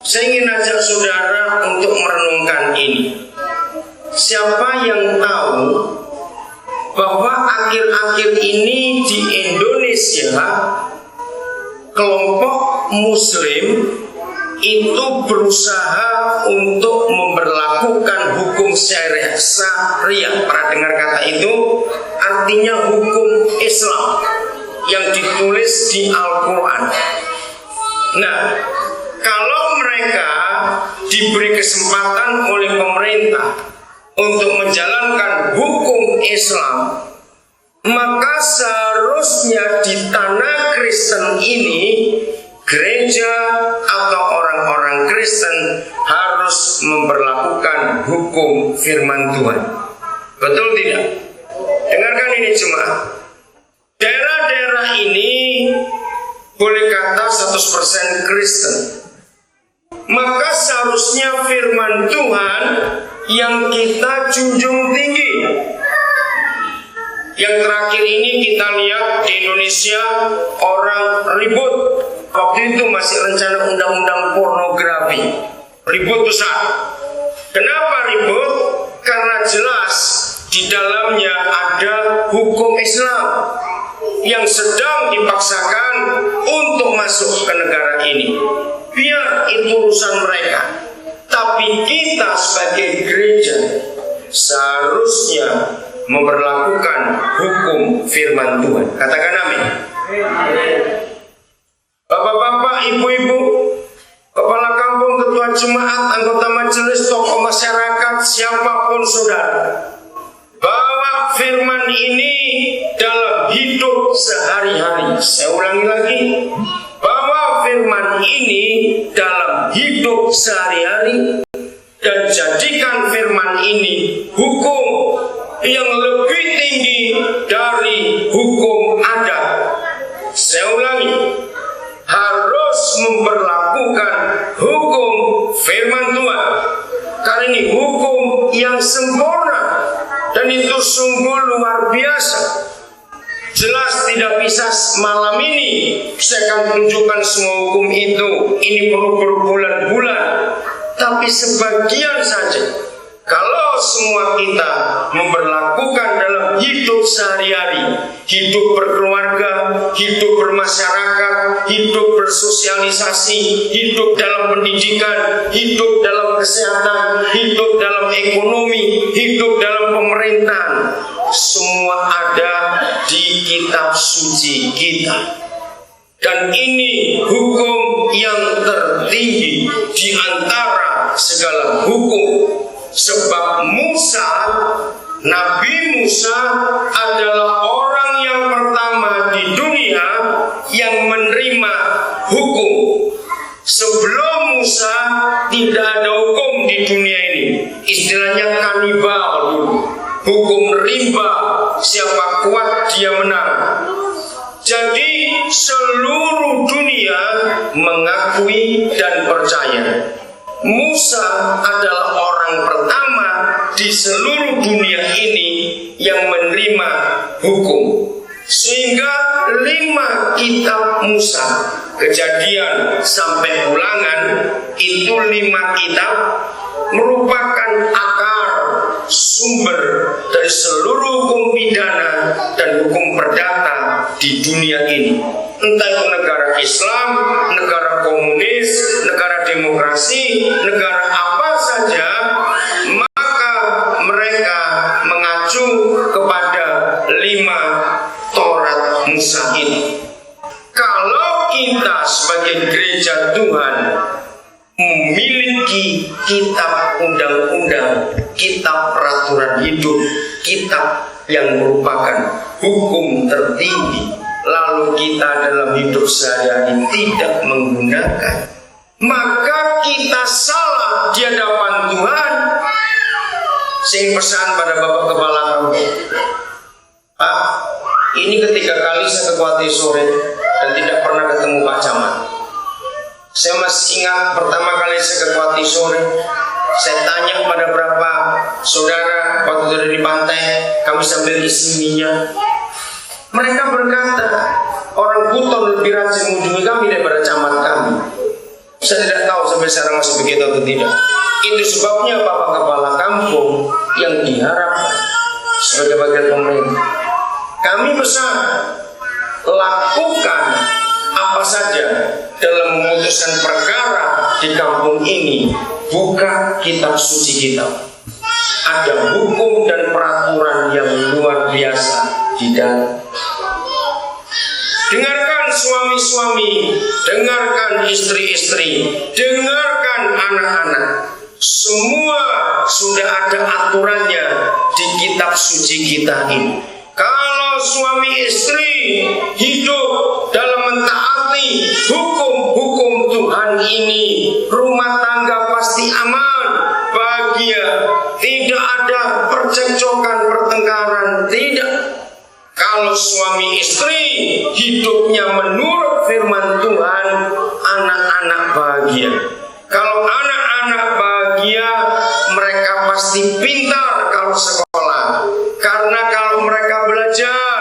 Saya ingin ajak saudara untuk merenungkan ini. Siapa yang tahu bahwa akhir-akhir ini di Indonesia kelompok Muslim itu berusaha untuk memberlakukan hukum syariah. Pernah dengar kata itu? Artinya hukum Islam yang ditulis di Al-Quran. Nah, kalau mereka diberi kesempatan oleh pemerintah untuk menjalankan hukum Islam, maka seharusnya di tanah Kristen ini, gereja atau orang-orang Kristen harus memberlakukan hukum firman Tuhan. Betul tidak? Dengarkan ini jemaat. Daerah-daerah ini boleh kata 100% Kristen. Maka seharusnya firman Tuhan yang kita junjung tinggi. Yang terakhir ini kita lihat di Indonesia orang ribut. Waktu itu masih rencana undang-undang pornografi. Ribut besar. Kenapa ribut? Karena jelas di dalamnya ada hukum Islam yang sedang dipaksakan untuk masuk ke negara ini. Biar itu urusan mereka. Tapi kita sebagai gereja seharusnya memperlakukan hukum firman Tuhan. Katakan amin. Bapak-bapak, ibu-ibu, kepala kampung, ketua jemaat, anggota majelis, tokoh masyarakat, siapapun saudara, bawa firman ini dalam hidup sehari-hari. Saya ulangi lagi, bawa firman ini dalam hidup sehari-hari dan jadikan firman ini hukum yang lebih tinggi dari hukum adat. Saya ulangi, harus memperlakukan hukum firman Tuhan, karena ini hukum yang sempurna dan itu sungguh luar biasa. Jelas tidak bisa malam ini saya akan tunjukkan semua hukum itu. Ini perlu berbulan-bulan, tapi sebagian saja. Kalau semua kita memperlakukan dalam hidup sehari-hari, hidup berkeluarga, hidup bermasyarakat, hidup bersosialisasi, hidup dalam pendidikan, hidup dalam kesehatan, hidup dalam ekonomi, hidup dalam pemerintahan, semua ada di kitab suci kita. Dan ini hukum yang tertinggi di antara segala hukum. Sebab Musa, Nabi Musa adalah orang yang pertama di dunia yang menerima hukum. Sebelum Musa tidak ada hukum di dunia ini. Istilahnya kanibal dulu. Hukum rimba, siapa kuat dia menang. Jadi seluruh dunia mengakui dan percaya Musa adalah orang pertama di seluruh dunia ini yang menerima hukum. Sehingga 5 kitab Musa, Kejadian sampai Ulangan, itu 5 kitab merupakan akar sumber dari seluruh hukum pidana dan hukum perdata di dunia ini. Entah itu negara Islam, negara komunis, negara demokrasi, negara apa saja, maka mereka mengacu kepada 5 Taurat Musa ini. Kalau kita sebagai gereja Tuhan memiliki kitab undang-undang, kitab peraturan hidup, kitab yang merupakan hukum tertinggi, lalu kita dalam hidup sehari-hari tidak menggunakan, maka kita salah di hadapan Tuhan. Sing pesan pada Bapak Kepala Kampung, Pak, ini ketiga kali saya ke Kuati sore dan tidak pernah ketemu Pak Camat. Saya masih ingat pertama kali saya ke Kuati sore, saya tanya pada berapa saudara waktu itu di pantai, kami sambil isi minyak. Mereka berkata, orang Buton lebih rajin mengunjungi kami daripada camat kami. Saya tidak tahu sampai sekarang masih begitu atau tidak. Itu sebabnya Bapak Kepala Kampung yang diharapkan sebagai bagian pemerintah, kami besar lakukan apa saja dalam memutuskan perkara di kampung ini. Buka kitab suci kita. Ada hukum dan peraturan yang luar biasa di dalam. Dengarkan suami-suami, dengarkan istri-istri, dengarkan anak-anak. Semua sudah ada aturannya di kitab suci kita ini. Kalau suami istri hidup dalam mentaati hukum-hukum Tuhan ini, rumah tangga pasti aman, bahagia, tidak ada percekcokan, pertengkaran, tidak. Kalau suami istri hidupnya menurut firman Tuhan, anak-anak bahagia. Kalau anak-anak bahagia, mereka pasti pintar kalau sekolah. Karena kalau mereka belajar,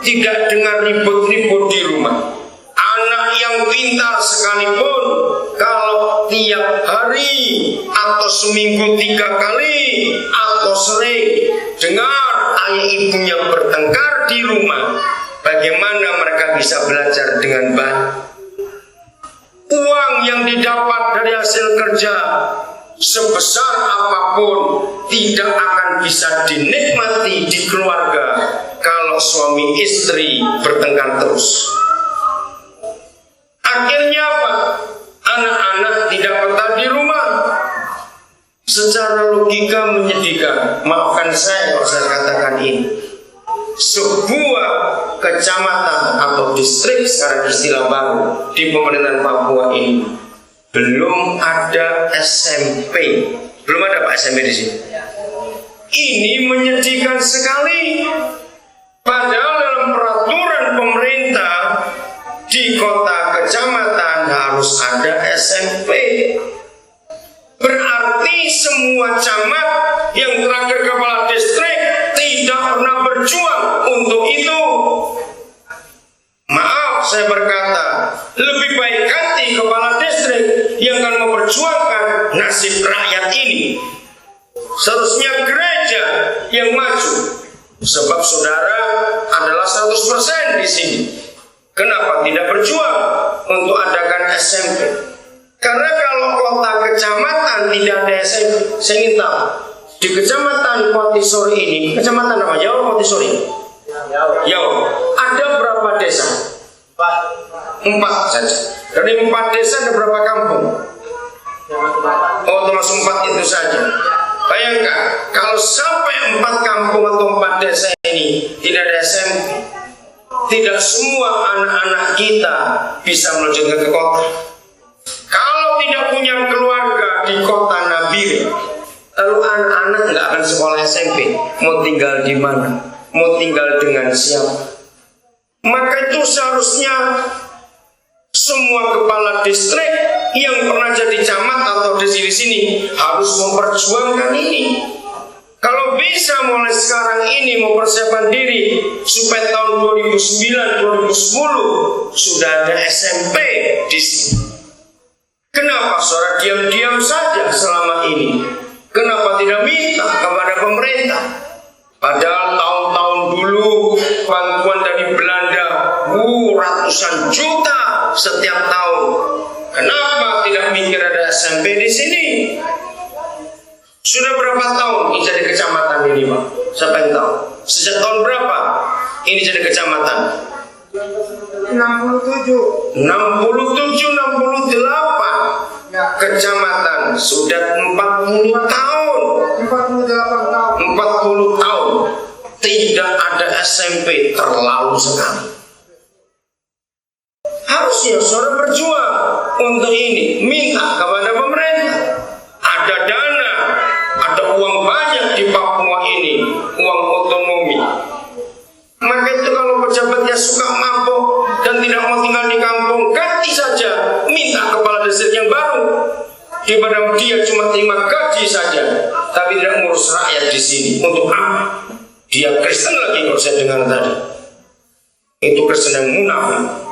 tidak dengar ribut-ribut di rumah. Anak yang pintar sekalipun, kalau tiap hari atau seminggu 3 kali atau sering dengar ayah ibunya bertengkar di rumah, bagaimana mereka bisa belajar dengan baik? Uang yang didapat dari hasil kerja sebesar apapun tidak akan bisa dinikmati di keluarga kalau suami istri bertengkar terus. Akhirnya apa? Anak-anak tidak betah di rumah. Secara logika menyedihkan. Maafkan saya kalau saya katakan ini. Sebuah kecamatan atau distrik, sekarang istilah baru di pemerintahan Papua ini, belum ada SMP. Belum ada Pak SMP di sini. Ini menyedihkan sekali. Padahal dalam peraturan pemerintah di kota kecamatan harus ada SMP. Berarti semua camat yang terakhir kepala distrik tidak pernah berjuang untuk itu. Maaf saya berkata, lebih baik ganti kepala distrik yang akan memperjuangkan nasib rakyat ini. Seharusnya gereja yang maju, sebab saudara adalah 100% di sini. Kenapa tidak berjuang untuk adakan SMP? Karena kalau kota kecamatan tidak ada SMP, saya ingin tahu di kecamatan Potisori ini, kecamatan apa? Jawa Potisori? Jawa. Ada berapa desa? 4 saja. Dari 4 desa ada berapa kampung? Oh, termasuk 4 itu saja. Bayangkan kalau sampai 4 kampung atau 4 desa ini tidak ada SMP, tidak semua anak-anak kita bisa melanjutkan ke kota. Kalau tidak punya keluarga di kota Nabire, lalu anak-anak nggak akan sekolah SMP, mau tinggal di mana? Mau tinggal dengan siapa? Maka itu seharusnya semua kepala distrik yang pernah jadi camat atau di sini harus memperjuangkan ini. Kalau bisa mulai sekarang ini mempersiapkan diri supaya tahun 2009-2010 sudah ada SMP di sini. Kenapa saudara diam-diam saja selama ini? Kenapa tidak minta kepada pemerintah? Padahal tahun-tahun dulu bantuan dari Belanda ratusan juta setiap tahun. Kenapa tidak mikir ada SMP di sini? Sudah berapa tahun ini jadi kecamatan ini, Pak? Siapa yang tahu? Sejak tahun berapa ini jadi kecamatan? 67, 68 ya. Kecamatan sudah 40 tahun. 48 tahun. 40 tahun tidak ada SMP, terlalu sekali. Harusnya saudara berjuang untuk ini, minta kepada pemerintah. Ada dana, ada uang banyak di Papua ini, uang otonomi. Maka itu kalau pejabatnya suka mabuk dan tidak mau tinggal di kampung, ganti saja, minta kepala distrik yang baru. Daripada dia cuma terima gaji saja, tapi tidak ngurus rakyat di sini. Untuk apa? Dia Kristen lagi kalau saya dengar tadi. Itu Kristen yang munafik.